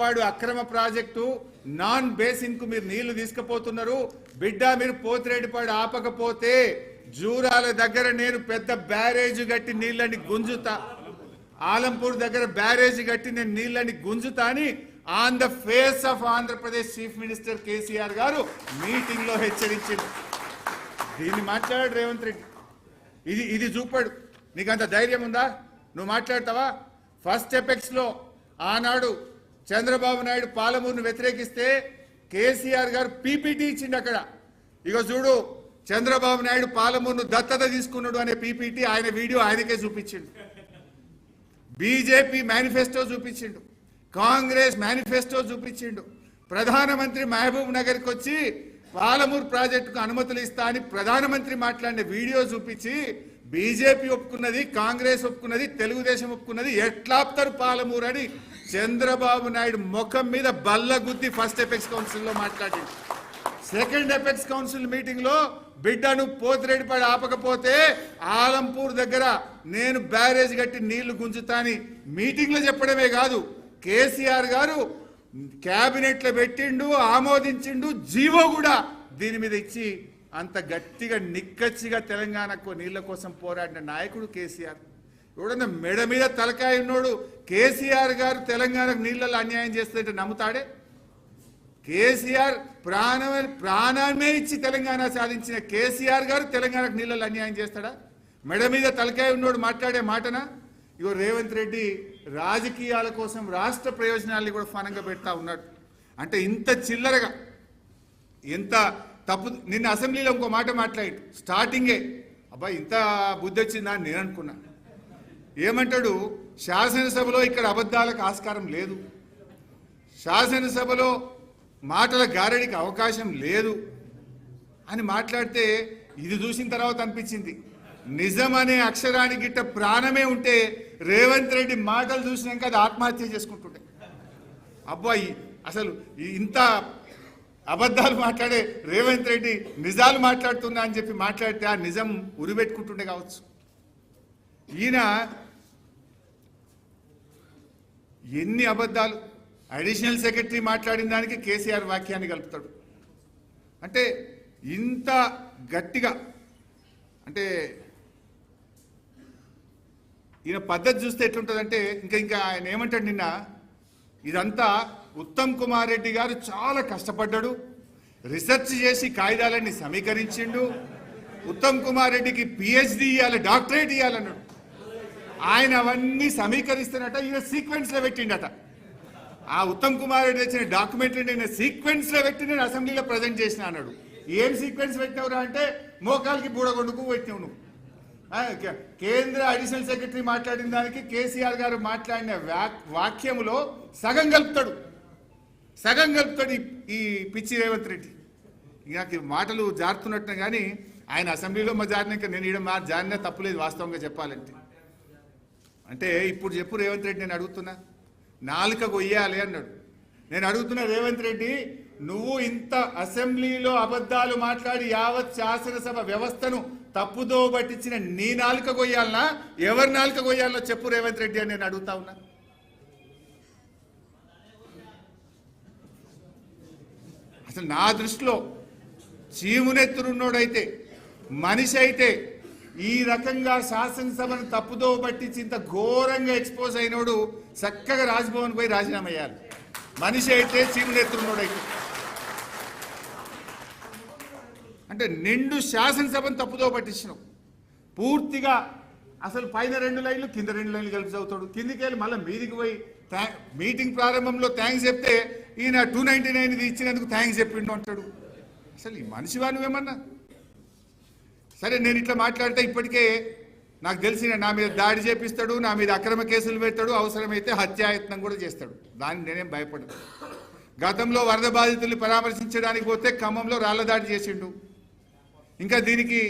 వాడు అక్రమ project non basin కు మీరు నీళ్లు తీసుకుపోతున్నారు బిడ్డ మీరు పోతిరెడ్డిపాడు ఆపకపోతే జూరాల దగ్గర నేను పెద్ద బ్యారేజ్ గట్టి నీళ్ళని గుంజుతా ఆలంపూర్ దగ్గర బ్యారేజ్ గట్టి నేను నీళ్ళని గుంజుతా అని on the face of Andhra Pradesh chief minister KCR గారు మీటింగ్ లో హెచ్చరించారు దీన్ని మాట్లాడాడు రేవంత్ రెడ్డి ఇది చూపాడు నీకు అంత ధైర్యం ఉందా నువ్వు మాట్లాడతావా ఫస్ట్ ఎపెక్స్ లో ఆనాడు చంద్రబాబు నాయుడు పాలమూరును వ్యతిరేకిస్తే కేసీఆర్ గారు పీపీటీ ఇచ్చిండు అక్కడ ఇగో చూడు చంద్రబాబు నాయుడు పాలమూరును దత్తత తీసుకున్నాడు అనే పీపీటీ ఆయన వీడియో ఆయనకే చూపించిండు బీజేపీ మేనిఫెస్టో చూపించిండు కాంగ్రెస్ మేనిఫెస్టో చూపించిండు ప్రధానమంత్రి మహబూబ్ నగర్కి వచ్చి పాలమూరు ప్రాజెక్టుకు అనుమతులు ఇస్తా అని ప్రధానమంత్రి మాట్లాడిన వీడియో చూపించి బీజేపీ ఒప్పుకున్నది కాంగ్రెస్ ఒప్పుకున్నది తెలుగుదేశం ఒప్పుకున్నది ఎట్లాప్తారు పాలమూరు అని చంద్రబాబు నాయుడు ముఖం మీద బల్లగుద్ది ఫస్ట్ ఎపెక్స్ కౌన్సిల్లో మాట్లాడింది సెకండ్ ఎపెక్స్ కౌన్సిల్ మీటింగ్ లో బిడ్డను పోతిరెడ్డిపాడు ఆపకపోతే ఆలంపూర్ దగ్గర నేను బ్యారేజ్ కట్టి నీళ్లు గుంజుతాని మీటింగ్ లో చెప్పడమే కాదు కేసీఆర్ గారు క్యాబినెట్ లో పెట్టిండు ఆమోదించిండు జీవో కూడా దీని మీద ఇచ్చి అంత గట్టిగా నిక్కచ్చిగా తెలంగాణకు నీళ్ల కోసం పోరాడిన నాయకుడు కేసీఆర్ ఎవడన్నా మెడ మీద తలకాయ ఉన్నోడు కేసీఆర్ గారు తెలంగాణకు నీళ్లలో అన్యాయం చేస్తుంటే నమ్ముతాడే కేసీఆర్ ప్రాణాన్నే ఇచ్చి తెలంగాణ సాధించిన కేసీఆర్ గారు తెలంగాణకు నీళ్ళలో అన్యాయం చేస్తాడా మెడ మీద తలకాయ ఉన్నోడు మాట్లాడే మాటనా ఇగో రేవంత్ రెడ్డి రాజకీయాల కోసం రాష్ట్ర ప్రయోజనాల్ని కూడా ఫనంగా పెడతా ఉన్నాడు అంటే ఇంత చిల్లరగా ఎంత తప్పు నిన్న అసెంబ్లీలో ఇంకో మాట మాట్లాడి స్టార్టింగే అబ్బాయి ఇంత బుద్ధి వచ్చిందా అని నేను అనుకున్నా ఏమంటాడు శాసనసభలో ఇక్కడ అబద్ధాలకు ఆస్కారం లేదు శాసనసభలో మాటల గారడికి అవకాశం లేదు అని మాట్లాడితే ఇది చూసిన తర్వాత అనిపించింది నిజం అనే అక్షరానికి గిట్ట ప్రాణమే ఉంటే రేవంత్ రెడ్డి మాటలు చూసినాక అది ఆత్మహత్య చేసుకుంటుండే అబ్బాయి అసలు ఇంత అబద్ధాలు మాట్లాడే రేవంత్ రెడ్డి నిజాలు మాట్లాడుతున్నా అని చెప్పి మాట్లాడితే ఆ నిజం ఉరిపెట్టుకుంటుండే కావచ్చు ఈయన ఎన్ని అబద్ధాలు అడిషనల్ సెక్రటరీ మాట్లాడిన దానికి కేసీఆర్ వాక్యాన్ని కలుపుతాడు అంటే ఇంత గట్టిగా అంటే ఈయన పద్ధతి చూస్తే ఎట్లుంటుందంటే ఇంకా ఆయన ఏమంటాడు నిన్న ఇదంతా ఉత్తమ్ కుమార్ రెడ్డి గారు చాలా కష్టపడ్డాడు రీసెర్చ్ చేసి కాగితాలన్నీ సమీకరించిండు ఉత్తమ్ కుమార్ రెడ్డికి పిహెచ్డి ఇవ్వాలి డాక్టరేట్ ఇవ్వాలన్నాడు ఆయన అవన్నీ సమీకరిస్తున్నట ఈయన సీక్వెన్స్లో పెట్టిండట ఆ ఉత్తమ్ కుమార్ రెడ్డి తెచ్చిన డాక్యుమెంట్లు నేను సీక్వెన్స్లో పెట్టి నేను అసెంబ్లీలో ప్రజెంట్ చేసిన అన్నాడు ఏం సీక్వెన్స్ పెట్టినవురా అంటే మోకాలకి బూడగొండుకు పెట్టినావు నువ్వు కేంద్ర అడిషనల్ సెక్రటరీ మాట్లాడిన దానికి కేసీఆర్ గారు మాట్లాడిన వాక్యములో సగం కలుపుతాడు ఈ పిచ్చి రేవంత్ రెడ్డి నాకు మాటలు జారుతున్నట్టు కానీ ఆయన అసెంబ్లీలో జారినాక నేను ఈడ జారినా తప్పులేదు వాస్తవంగా చెప్పాలంటే అంటే ఇప్పుడు చెప్పు రేవంత్ రెడ్డి నేను అడుగుతున్నా నాలుక కొయ్యాలి అన్నాడు నేను అడుగుతున్నా రేవంత్ రెడ్డి నువ్వు ఇంత అసెంబ్లీలో అబద్ధాలు మాట్లాడి యావత్ శాసనసభ వ్యవస్థను తప్పుదో పట్టించిన నీ నాలుక కొయ్యాలనా ఎవరి నాలుక కొయ్యాలనో చెప్పు రేవంత్ రెడ్డి అని నేను అడుగుతా ఉన్నా అసలు నా దృష్టిలో చీమునెత్తురున్నోడైతే మనిషి అయితే ఈ రకంగా శాసనసభను తప్పుదో పట్టించి ఇంత ఘోరంగా ఎక్స్పోజ్ అయినోడు చక్కగా రాజ్భవన్ పోయి రాజీనామా చేయాలి మనిషి అయితే చీమునెత్తురున్నోడైతే అంటే నిండు శాసనసభను తప్పుదో పట్టించినావు పూర్తిగా అసలు పైన 2 లైన్లు కింద 2 లైన్లు కలిపి చదువుతాడు కిందికి వెళ్ళి మళ్ళీ మీదికి పోయి మీటింగ్ ప్రారంభంలో థ్యాంక్స్ చెప్తే ఈయన 299 ఇచ్చినందుకు థ్యాంక్స్ చెప్పిండు అంటాడు అసలు ఈ మనిషివా నువ్వేమన్నా సరే నేను ఇట్లా మాట్లాడితే ఇప్పటికే నాకు తెలిసిన నా మీద దాడి చేపిస్తాడు నా మీద అక్రమ కేసులు పెడతాడు అవసరమైతే హత్యాయత్నం కూడా చేస్తాడు దానికి నేనేం భయపడను గతంలో వరద బాధితుల్ని పరామర్శించడానికి పోతే ఖమ్మంలో రాళ్ల దాడి చేసిండు ఇంకా దీనికి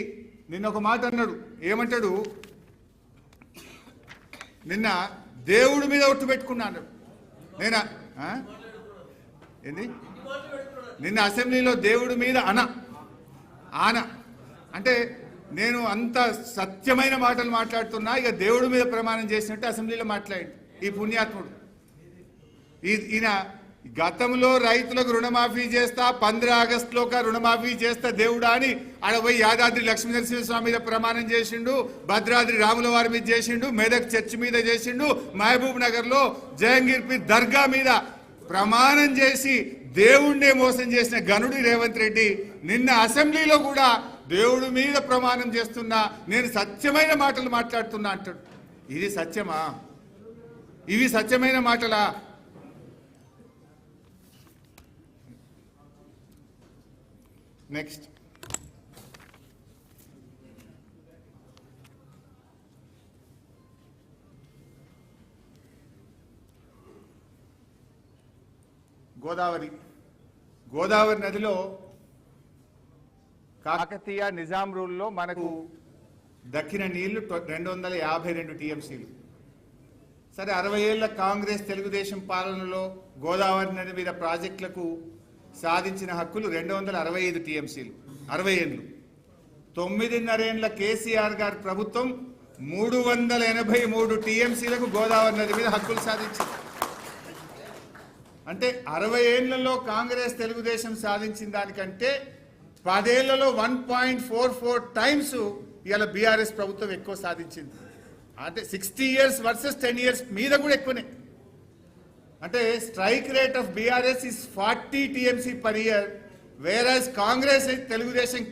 నిన్న ఒక మాట అన్నాడు ఏమంటాడు నిన్న దేవుడి మీద ఒట్టు పెట్టుకున్నా అన్నాడు నేనా ఏంది నిన్న అసెంబ్లీలో దేవుడి మీద ఆన అంటే నేను అంత సత్యమైన మాటలు మాట్లాడుతున్నా ఇక దేవుడి మీద ప్రమాణం చేసినట్టు అసెంబ్లీలో మాట్లాడి ఈ పుణ్యాత్ముడు ఈయన గతంలో రైతులకు రుణమాఫీ చేస్తా 15 ఆగస్టులోగా రుణమాఫీ చేస్తా దేవుడా అని ఆడపోయి యాదాద్రి లక్ష్మీనరసింహస్వామి మీద ప్రమాణం చేసిండు, భద్రాద్రి రాముల వారి మీద చేసిండు, మెదక్ చర్చి మీద చేసిండు, మహబూబ్ నగర్ లో జహంగీర్పీర్ దర్గా మీద ప్రమాణం చేసి దేవుణ్ణే మోసం చేసిన గనుడి రేవంత్ రెడ్డి నిన్న అసెంబ్లీలో కూడా దేవుడి మీద ప్రమాణం చేస్తున్నా, నేను సత్యమైన మాటలు మాట్లాడుతున్నా అంటాడు. ఇది సత్యమా? ఇవి సత్యమైన మాటలా? నెక్స్ట్ గోదావరి నదిలో కాకతీయ నిజాం రూల్లో మనకు దక్కిన నీళ్లు 252 టీఎంసీలు. సరే 60 ఏళ్ల కాంగ్రెస్ తెలుగుదేశం పాలనలో గోదావరి నది మీద ప్రాజెక్టులకు సాధించిన హక్కులు 265 టీఎంసీలు. 60 ఏళ్ళు. 9.5 ఏళ్ల కేసీఆర్ గారి ప్రభుత్వం 383 టీఎంసీలకు గోదావరి నది మీద హక్కులు సాధించింది. అంటే 60 ఏళ్లలో కాంగ్రెస్ తెలుగుదేశం సాధించిన దానికంటే 10 ఏళ్లలో 1.44 టైమ్స్ ఇవాళ బీఆర్ఎస్ ప్రభుత్వం ఎక్కువ సాధించింది. అంటే 60 years వర్సెస్ 10 years మీద కూడా ఎక్కువనే. అంటే strike rate of BRS is 40 TMC per year, where as Congress Telugu Desam